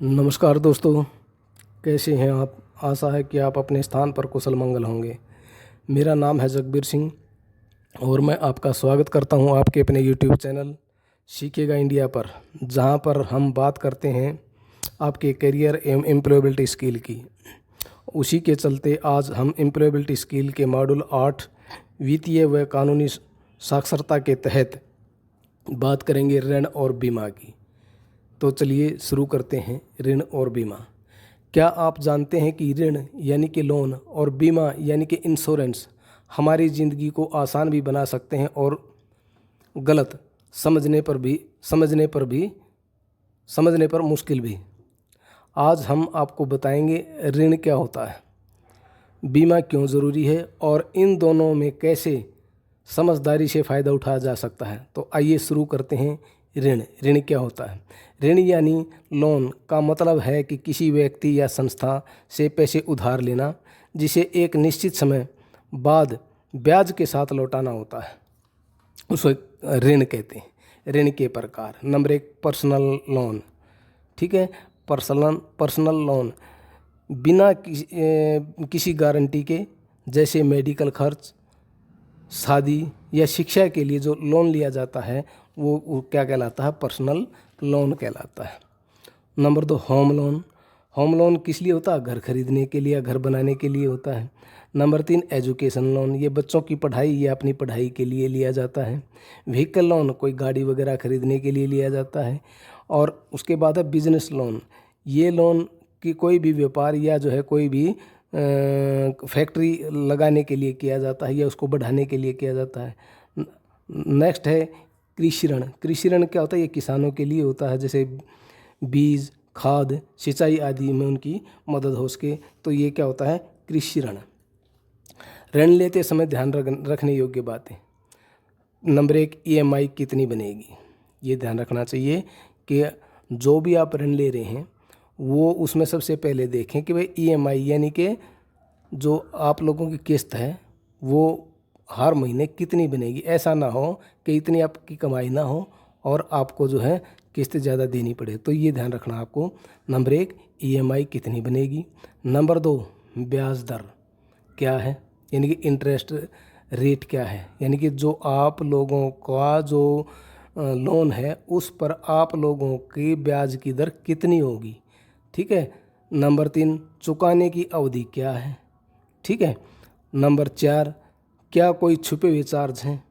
नमस्कार दोस्तों, कैसे हैं आप। आशा है कि आप अपने स्थान पर कुशल मंगल होंगे। मेरा नाम है जगबीर सिंह और मैं आपका स्वागत करता हूं आपके अपने यूट्यूब चैनल सीखेगा इंडिया पर, जहां पर हम बात करते हैं आपके करियर एवं एम्प्लॉयबिलिटी स्किल की। उसी के चलते आज हम एम्प्लॉयबिलिटी स्किल के मॉड्यूल 8 वित्तीय व कानूनी साक्षरता के तहत बात करेंगे ऋण और बीमा की। तो चलिए शुरू करते हैं। ऋण और बीमा। क्या आप जानते हैं कि ऋण यानी कि लोन और बीमा यानी कि इंश्योरेंस हमारी ज़िंदगी को आसान भी बना सकते हैं और गलत समझने पर मुश्किल भी। आज हम आपको बताएंगे ऋण क्या होता है, बीमा क्यों ज़रूरी है और इन दोनों में कैसे समझदारी से फ़ायदा उठाया जा सकता है। तो आइए शुरू करते हैं। ऋण क्या होता है। ऋण यानी लोन का मतलब है कि किसी व्यक्ति या संस्था से पैसे उधार लेना, जिसे एक निश्चित समय बाद ब्याज के साथ लौटाना होता है, उसको ऋण कहते हैं। ऋण के प्रकार। Number 1, personal loan. ठीक है, पर्सनल लोन बिना किसी गारंटी के, जैसे मेडिकल खर्च, शादी या शिक्षा के लिए जो लोन लिया जाता है वो क्या कहलाता है, पर्सनल लोन कहलाता है। Number 2, home loan. Home loan किस लिए होता है, घर खरीदने के लिए या घर बनाने के लिए होता है। Number 3, education loan. ये बच्चों की पढ़ाई या अपनी पढ़ाई के लिए लिया जाता है। व्हीकल लोन, कोई गाड़ी वगैरह खरीदने के लिए लिया जाता है। और उसके बाद है बिजनेस लोन। ये लोन कि कोई भी व्यापार या जो है कोई भी फैक्ट्री लगाने के लिए किया जाता है या उसको बढ़ाने के लिए किया जाता है। नेक्स्ट है कृषि ऋण। कृषि ऋण क्या होता है, ये किसानों के लिए होता है, जैसे बीज, खाद, सिंचाई आदि में उनकी मदद हो सके। तो ये क्या होता है, कृषि ऋण। ऋण लेते समय ध्यान रखने योग्य बातें। नंबर 1, EMI कितनी बनेगी। ये ध्यान रखना चाहिए कि जो भी आप ऋण ले रहे हैं वो उसमें सबसे पहले देखें कि भाई EMI यानी कि जो आप लोगों की किस्त है वो हर महीने कितनी बनेगी। ऐसा ना हो कि इतनी आपकी कमाई ना हो और आपको जो है किस्त ज़्यादा देनी पड़े। तो ये ध्यान रखना आपको। नंबर 1, EMI कितनी बनेगी। नंबर 2, ब्याज दर क्या है, यानी कि इंटरेस्ट रेट क्या है, यानी कि जो आप लोगों का जो लोन है उस पर आप लोगों की ब्याज की दर कितनी होगी। ठीक है। नंबर 3, चुकाने की अवधि क्या है। ठीक है। नंबर 4, क्या कोई छुपे हुए चार्ज हैं,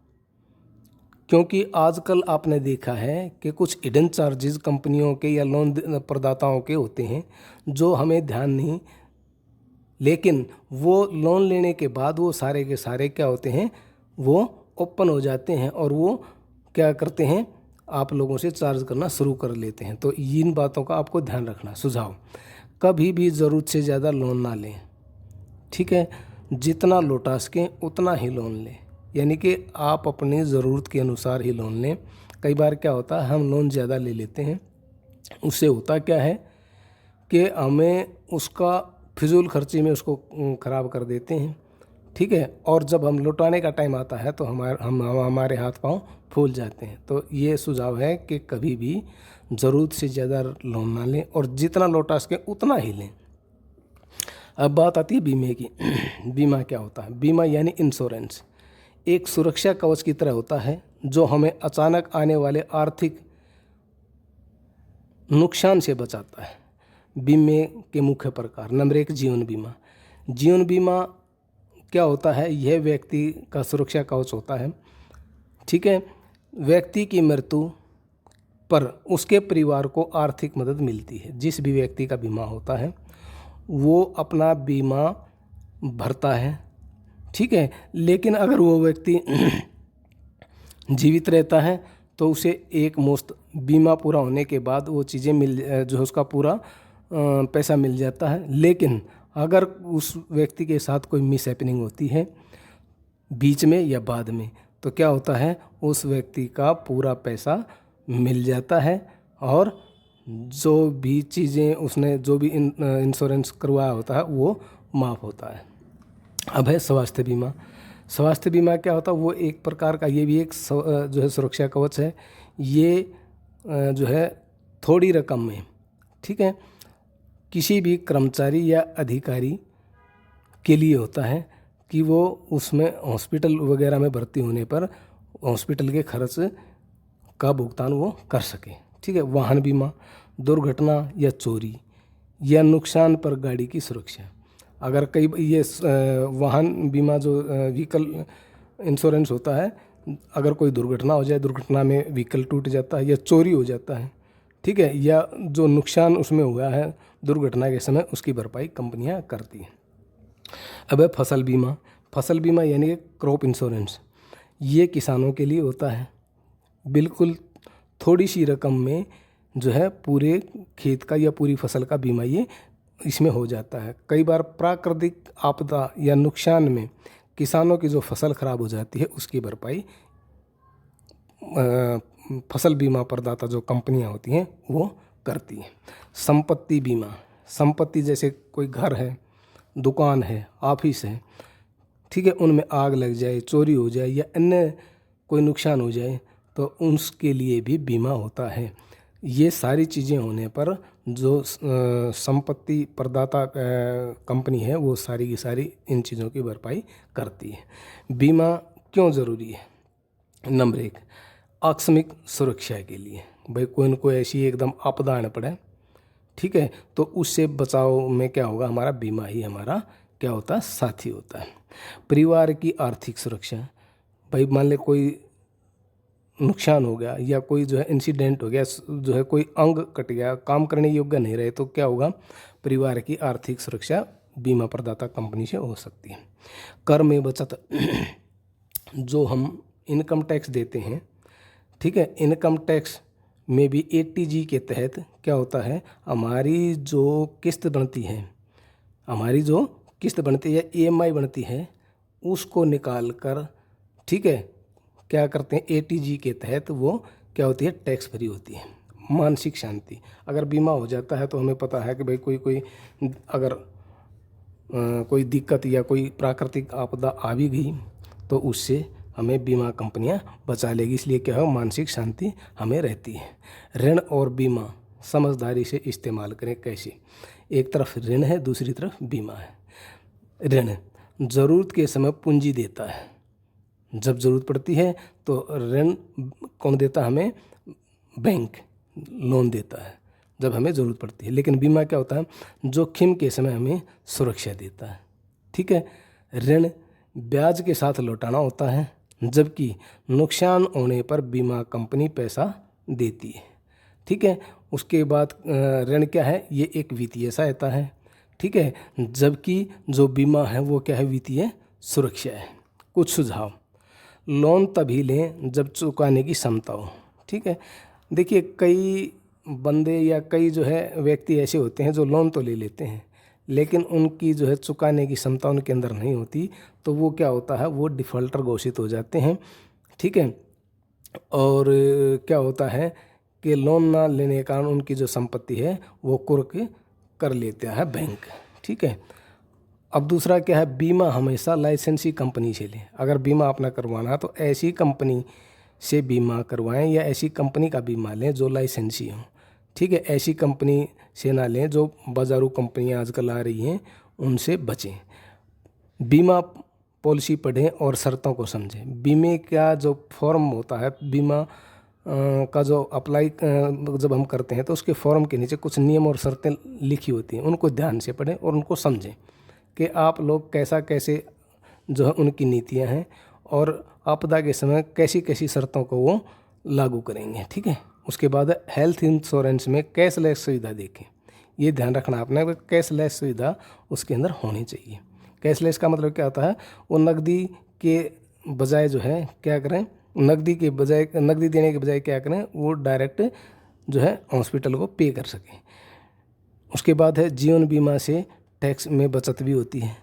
क्योंकि आजकल आपने देखा है कि कुछ हिडन चार्जेस कंपनियों के या लोन प्रदाताओं के होते हैं जो हमें ध्यान नहीं, लेकिन वो लोन लेने के बाद वो सारे के सारे क्या होते हैं, वो ओपन हो जाते हैं और वो क्या करते हैं, आप लोगों से चार्ज करना शुरू कर लेते हैं। तो इन बातों का आपको ध्यान रखना। सुझाव, कभी भी ज़रूरत से ज़्यादा लोन ना लें। ठीक है, जितना लौटा सकें उतना ही लोन लें, यानी कि आप अपनी ज़रूरत के अनुसार ही लोन लें। कई बार क्या होता है, हम लोन ज़्यादा ले लेते हैं, उससे होता क्या है कि हमें उसका फिजूल खर्ची में उसको ख़राब कर देते हैं। ठीक है, और जब हम लौटाने का टाइम आता है तो हमारे हाथ पांव फूल जाते हैं। तो ये सुझाव है कि कभी भी ज़रूरत से ज़्यादा लोन ना लें और जितना लौटा सकें उतना ही लें। अब बात आती है बीमे की। बीमा क्या होता है। बीमा यानी इंश्योरेंस एक सुरक्षा कवच की तरह होता है जो हमें अचानक आने वाले आर्थिक नुकसान से बचाता है। बीमे के मुख्य प्रकार। नंबर 1, जीवन बीमा। जीवन बीमा क्या होता है, यह व्यक्ति का सुरक्षा कवच होता है। ठीक है, व्यक्ति की मृत्यु पर उसके परिवार को आर्थिक मदद मिलती है। जिस भी व्यक्ति का बीमा होता है वो अपना बीमा भरता है। ठीक है, लेकिन अगर वो व्यक्ति जीवित रहता है तो उसे एक मुश्त बीमा पूरा होने के बाद वो चीज़ें जो है उसका पूरा पैसा मिल जाता है। लेकिन अगर उस व्यक्ति के साथ कोई मिस हैपनिंग होती है बीच में या बाद में, तो क्या होता है, उस व्यक्ति का पूरा पैसा मिल जाता है और जो भी चीज़ें उसने जो भी इंश्योरेंस करवाया होता है वो माफ़ होता है। अब है स्वास्थ्य बीमा। स्वास्थ्य बीमा क्या होता है, वो एक प्रकार का, ये भी एक जो है सुरक्षा कवच है। ये जो है थोड़ी रकम में ठीक है। किसी भी कर्मचारी या अधिकारी के लिए होता है कि वो उसमें हॉस्पिटल वगैरह में भर्ती होने पर हॉस्पिटल के खर्च का भुगतान वो कर सके, ठीक है। वाहन बीमा, दुर्घटना या चोरी या नुकसान पर गाड़ी की सुरक्षा। अगर कई ये वाहन बीमा जो व्हीकल इंश्योरेंस होता है, अगर कोई दुर्घटना हो जाए, दुर्घटना में व्हीकल टूट जाता है या चोरी हो जाता है, ठीक है, या जो नुकसान उसमें हुआ है दुर्घटना के समय, उसकी भरपाई कंपनियां करती हैं। अब है फसल बीमा। फसल बीमा यानी कि क्रॉप इंश्योरेंस, ये किसानों के लिए होता है। बिल्कुल थोड़ी सी रकम में जो है पूरे खेत का या पूरी फसल का बीमा ये इसमें हो जाता है। कई बार प्राकृतिक आपदा या नुकसान में किसानों की जो फसल खराब हो जाती है उसकी भरपाई फसल बीमा प्रदाता जो कंपनियां होती हैं वो करती हैं। संपत्ति बीमा, संपत्ति जैसे कोई घर है, दुकान है, ऑफिस है, ठीक है, उनमें आग लग जाए, चोरी हो जाए या अन्य कोई नुकसान हो जाए तो उसके लिए भी बीमा होता है। ये सारी चीज़ें होने पर जो संपत्ति प्रदाता कंपनी है वो सारी की सारी इन चीज़ों की भरपाई करती है। बीमा क्यों ज़रूरी है? नंबर 1, आकस्मिक सुरक्षा के लिए। भाई कोई न कोई ऐसी एकदम आपदा आने पड़े, ठीक है, तो उससे बचाव में क्या होगा, हमारा बीमा ही हमारा क्या होता है, साथी होता है। परिवार की आर्थिक सुरक्षा। भाई मान ले कोई नुकसान हो गया या कोई जो है इंसिडेंट हो गया, जो है कोई अंग कट गया, काम करने योग्य नहीं रहे, तो क्या होगा, परिवार की आर्थिक सुरक्षा बीमा प्रदाता कंपनी से हो सकती है। कर में बचत, जो हम इनकम टैक्स देते हैं, ठीक है, इनकम टैक्स में भी ATG के तहत क्या होता है, हमारी जो किस्त बनती है, हमारी जो किस्त बनती है, EMI बनती है, उसको निकाल कर, ठीक है, क्या करते हैं, ATG के तहत वो क्या होती है, टैक्स फ्री होती है। मानसिक शांति, अगर बीमा हो जाता है तो हमें पता है कि भाई कोई अगर कोई दिक्कत या कोई प्राकृतिक आपदा आ भी गई तो उससे हमें बीमा कंपनियां बचा लेगी, इसलिए क्या है, मानसिक शांति हमें रहती है। ऋण और बीमा समझदारी से इस्तेमाल करें। कैसे? एक तरफ ऋण है, दूसरी तरफ बीमा है। ऋण ज़रूरत के समय पूंजी देता है, जब ज़रूरत पड़ती है तो ऋण कौन देता है, हमें बैंक लोन देता है जब हमें ज़रूरत पड़ती है। लेकिन बीमा क्या होता है, जोखिम के समय हमें सुरक्षा देता है, ठीक है। ऋण ब्याज के साथ लौटाना होता है, जबकि नुकसान होने पर बीमा कंपनी पैसा देती है, ठीक है। उसके बाद ऋण क्या है, ये एक वित्तीय सहायता है, ठीक है, जबकि जो बीमा है वो क्या है, वित्तीय सुरक्षा है। कुछ सुझाव, लोन तभी लें जब चुकाने की क्षमता हो, ठीक है। देखिए कई बंदे या कई जो है व्यक्ति ऐसे होते हैं जो लोन तो ले लेते हैं लेकिन उनकी जो है चुकाने की क्षमता उनके अंदर नहीं होती, तो वो क्या होता है, वो डिफ़ॉल्टर घोषित हो जाते हैं, ठीक है। और क्या होता है कि लोन ना लेने के कारण उनकी जो संपत्ति है वो कुर्क कर लेता है बैंक, ठीक है। अब दूसरा क्या है, बीमा हमेशा लाइसेंसी कंपनी से लें। अगर बीमा अपना करवाना है तो ऐसी कंपनी से बीमा करवाएं या ऐसी कंपनी का बीमा लें जो लाइसेंसी हो, ठीक है। ऐसी कंपनी से ना लें जो बाजारू कंपनियां आजकल आ रही हैं, उनसे बचें। बीमा पॉलिसी पढ़ें और शर्तों को समझें। बीमे का जो फॉर्म होता है, बीमा का जो अप्लाई जब हम करते हैं तो उसके फॉर्म के नीचे कुछ नियम और शर्तें लिखी होती हैं, उनको ध्यान से पढ़ें और उनको समझें कि आप लोग कैसे जो है उनकी नीतियां हैं और आपदा के समय कैसी कैसी शर्तों को वो लागू करेंगे, ठीक है। उसके बाद हेल्थ इंश्योरेंस में कैशलेस सुविधा देखें। ये ध्यान रखना आपने कि कैशलेस सुविधा उसके अंदर होनी चाहिए। कैशलेस का मतलब क्या होता है, वो नकदी के बजाय जो है क्या करें, नकदी देने के बजाय क्या करें, वो डायरेक्ट जो है हॉस्पिटल को पे कर सकें। उसके बाद है जीवन बीमा से टैक्स में बचत भी होती है,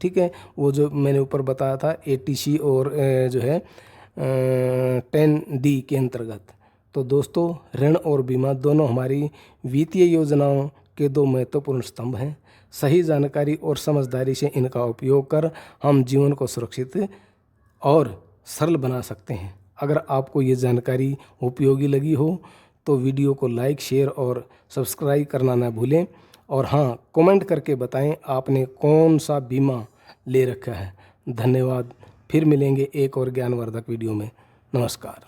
ठीक है। वो जो मैंने ऊपर बताया था ATC और जो है 10D के अंतर्गत। तो दोस्तों ऋण और बीमा दोनों हमारी वित्तीय योजनाओं के दो महत्वपूर्ण स्तंभ हैं। सही जानकारी और समझदारी से इनका उपयोग कर हम जीवन को सुरक्षित और सरल बना सकते हैं। अगर आपको ये जानकारी उपयोगी लगी हो तो वीडियो को लाइक, शेयर और सब्सक्राइब करना ना भूलें। और हाँ, कमेंट करके बताएं आपने कौन सा बीमा ले रखा है। धन्यवाद। फिर मिलेंगे एक और ज्ञानवर्धक वीडियो में। नमस्कार।